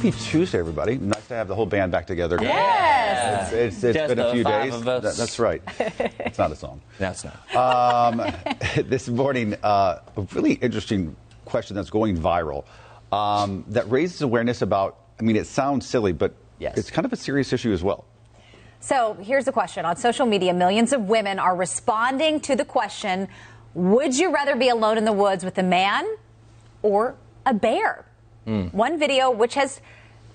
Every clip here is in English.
Happy Tuesday, everybody. Nice to have the whole band back together. Yes. It's been a few days. That's right. It's not a song. No, it's not. This morning, a really interesting question that's going viral that raises awareness about, I mean, it sounds silly, but it's kind of a serious issue as well. So here's the question. On social media, millions of women are responding to the question, would you rather be alone in the woods with a man or a bear? One video, which has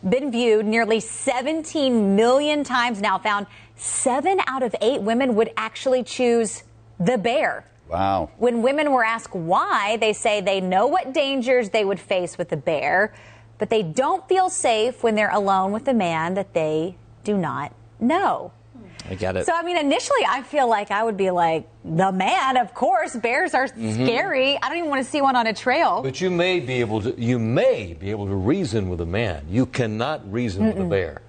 been viewed nearly 17 million times now, found 7 out of 8 women would actually choose the bear. Wow. When women were asked why, they say they know what dangers they would face with a bear, but they don't feel safe when they're alone with a man that they do not know. I get it. So, I mean, initially, I feel like I would be like, the man, of course. Bears are scary. I don't even want to see one on a trail. But you may be able to reason with a man. You cannot reason with a bear.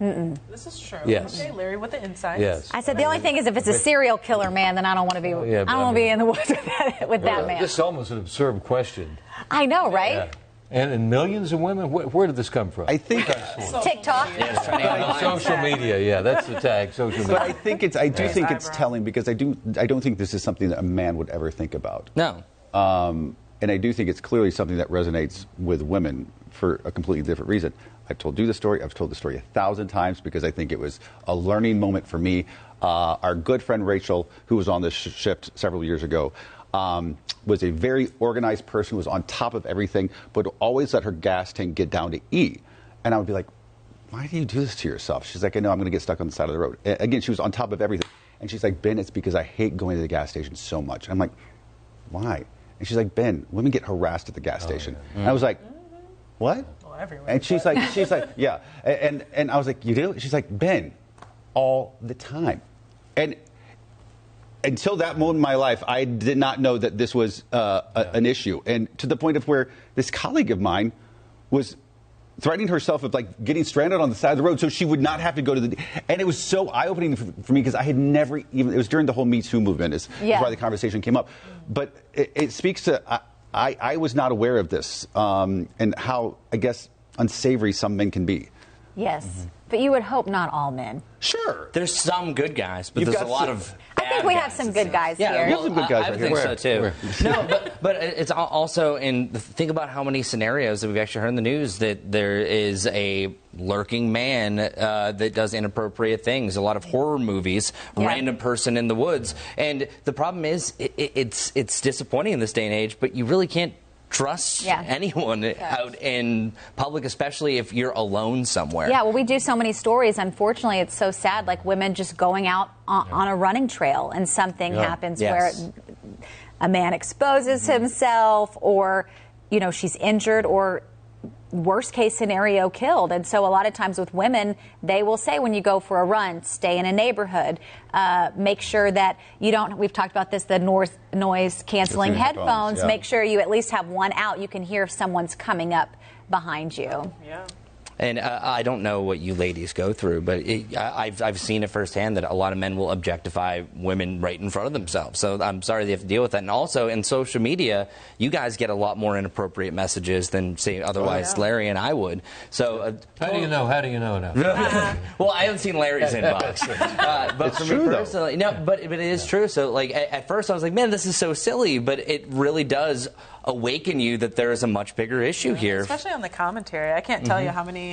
This is true. Yes. Okay, Larry, with the insights. Yes. I said the only thing is if it's a serial killer man, then I don't want to be. I don't want to be in the woods with that man. This is almost an absurd question. I know, right? Yeah. And millions of women? Where did this come from? I think TikTok. Social media, that's the tag. Social media. But I think I do think it's telling because I don't think this is something that a man would ever think about. No. And I do think it's clearly something that resonates with women for a completely different reason. I've told you the story. I've told the story 1,000 times because I think it was a learning moment for me. Our good friend Rachel, who was on this shift several years ago, was a very organized person, was on top of everything, but always let her gas tank get down to E. And I would be like, why do you do this to yourself? She's like, I know I'm going to get stuck on the side of the road. Again, she was on top of everything. And she's like, Ben, it's because I hate going to the gas station so much. I'm like, why? And she's like, Ben, women get harassed at the gas station. And I was like, what? Well, everywhere. And she's like, yeah. And I was like, you do? She's like, Ben, all the time. And until that moment in my life, I did not know that this was an issue. And to the point of where this colleague of mine was threatening herself with like getting stranded on the side of the road so she would not have to go to the... And it was so eye-opening for me because I had never even... It was during the whole Me Too movement is why the conversation came up. But it speaks to... I was not aware of this and how, I guess, unsavory some men can be. Yes. But you would hope not all men. Sure. There's some good guys, but there's a lot of I think we have some good guys here. We have some good guys I right think here. so too. No, but it's also think about how many scenarios that we've actually heard in the news that there is a lurking man that does inappropriate things. A lot of horror movies, random person in the woods, and the problem is it's disappointing in this day and age. But you really can't trust anyone out in public, especially if you're alone somewhere. Yeah, well, we do so many stories. Unfortunately, it's so sad, like women just going out on a running trail and something happens where a man exposes himself or, you know, she's injured or worst case scenario killed. And so a lot of times with women, they will say when you go for a run, stay in a neighborhood, make sure that you don't, we've talked about this, the noise canceling headphones, make sure you at least have one out. You can hear if someone's coming up behind you. Yeah. And I don't know what you ladies go through, but I've seen it firsthand that a lot of men will objectify women right in front of themselves. So I'm sorry they have to deal with that. And also in social media, you guys get a lot more inappropriate messages than, say, otherwise Larry and I would. So how do you know? How do you know now? Well, I haven't seen Larry's inbox. But it's for true, me personally, no, but it is true. So like at first I was like, man, this is so silly, but it really does awaken you that there is a much bigger issue here. Especially on the commentary. I can't tell you how many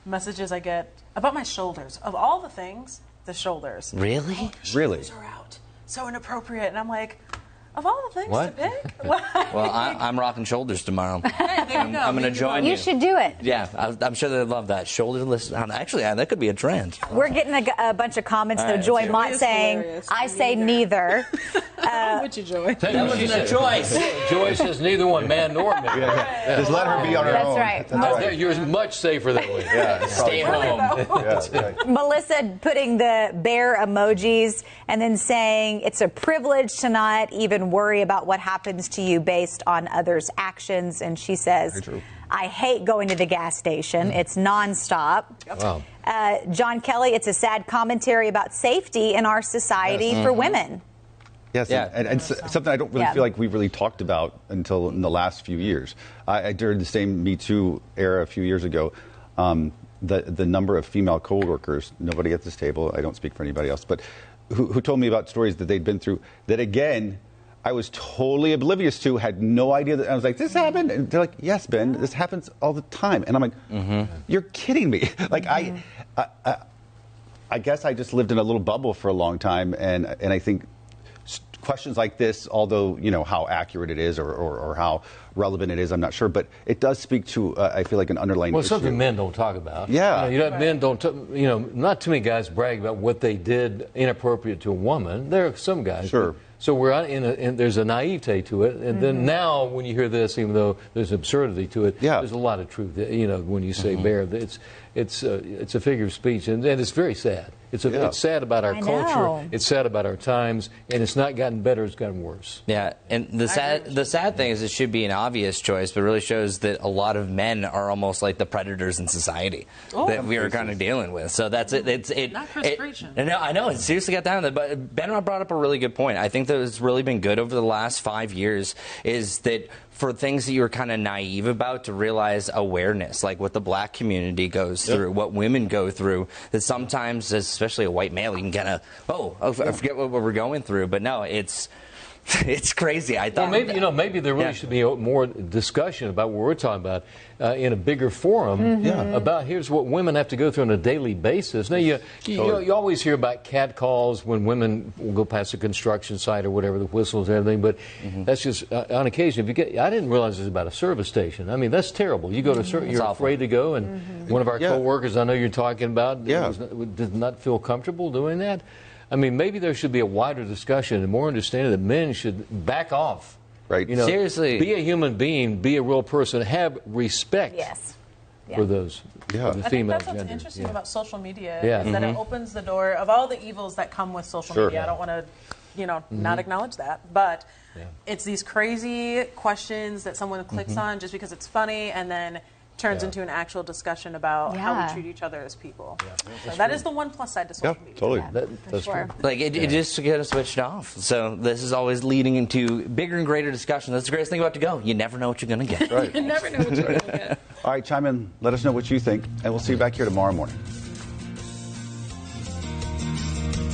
messages I get about my shoulders. Of all the things, the shoulders. Really? Oh, the shoulders are out. So inappropriate. And I'm like, of all the things to pick? Well, I'm rocking shoulders tomorrow. Hey, there you go. I'm going to join you. You should do it. Yeah, I'm sure they'd love that. Shoulderless. Actually, that could be a trend. We're getting a bunch of comments, though. Joy Mott saying, I say neither. Would you, Joy? That wasn't a choice. Joy says neither one, man nor man. Just let her be on her own. That's right. You're much safer that way. Stay home. Melissa putting the bear emojis and then saying it's a privilege to not even worry about what happens to you based on others' actions. And she says, I hate going to the gas station. It's nonstop. Wow. John Kelly, it's a sad commentary about safety in our society for women. Yes, and something I don't really feel like we've really talked about until in the last few years. During the same Me Too era a few years ago, the number of female co-workers, nobody at this table, I don't speak for anybody else, but who told me about stories that they'd been through that, again, I was totally oblivious to, had no idea that. I was like, this happened? And they're like, yes, Ben, this happens all the time. And I'm like, you're kidding me. Like, I guess I just lived in a little bubble for a long time, and I think questions like this, although, you know, how accurate it is or how relevant it is, I'm not sure, but it does speak to, I feel like, an underlying issue. Something men don't talk about. Yeah. Men don't, not too many guys brag about what they did inappropriate to a woman. There are some guys. Sure. So we're there's a naivete to it, and then now when you hear this, even though there's absurdity to it, there's a lot of truth. You know, when you say bear, it's a figure of speech, and it's very sad. It's sad about our culture. It's sad about our times, and it's not gotten better. It's gotten worse. Yeah, and the sad thing is it should be an obvious choice, but it really shows that a lot of men are almost like the predators in society that we are kind of dealing with. So that's it. Not frustration. No, I know. It seriously got down to that. But Ben brought up a really good point. I think that it's really been good over the last 5 years is that for things that you were kind of naive about, to realize awareness, like what the black community goes through, what women go through, that sometimes, especially a white male, you can kind of, I forget what we're going through. But no, it's crazy. I thought maybe there really should be more discussion about what we're talking about in a bigger forum about here's what women have to go through on a daily basis. Now you always hear about catcalls when women will go past a construction site or whatever, the whistles and everything, but that's just on occasion. I didn't realize it was about a service station. I mean, that's terrible. You go to you're afraid to go, and one of our co-workers I know you're talking about did not feel comfortable doing that. I mean, maybe there should be a wider discussion and more understanding that men should back off. Right. You know, seriously. Be a human being, be a real person, have respect for those for the female I think that's gender. what's interesting about social media is that it opens the door of all the evils that come with social media. I don't want to, not acknowledge that, but it's these crazy questions that someone clicks on just because it's funny, and then turns into an actual discussion about how we treat each other as people. So that is the one plus side to social media. Totally. That's true. Like, it just get us switched off. So this is always leading into bigger and greater discussion. That's the greatest thing about To Go. You never know what you're going to get. Right. You never know what you're going to get. All right, chime in. Let us know what you think, and we'll see you back here tomorrow morning.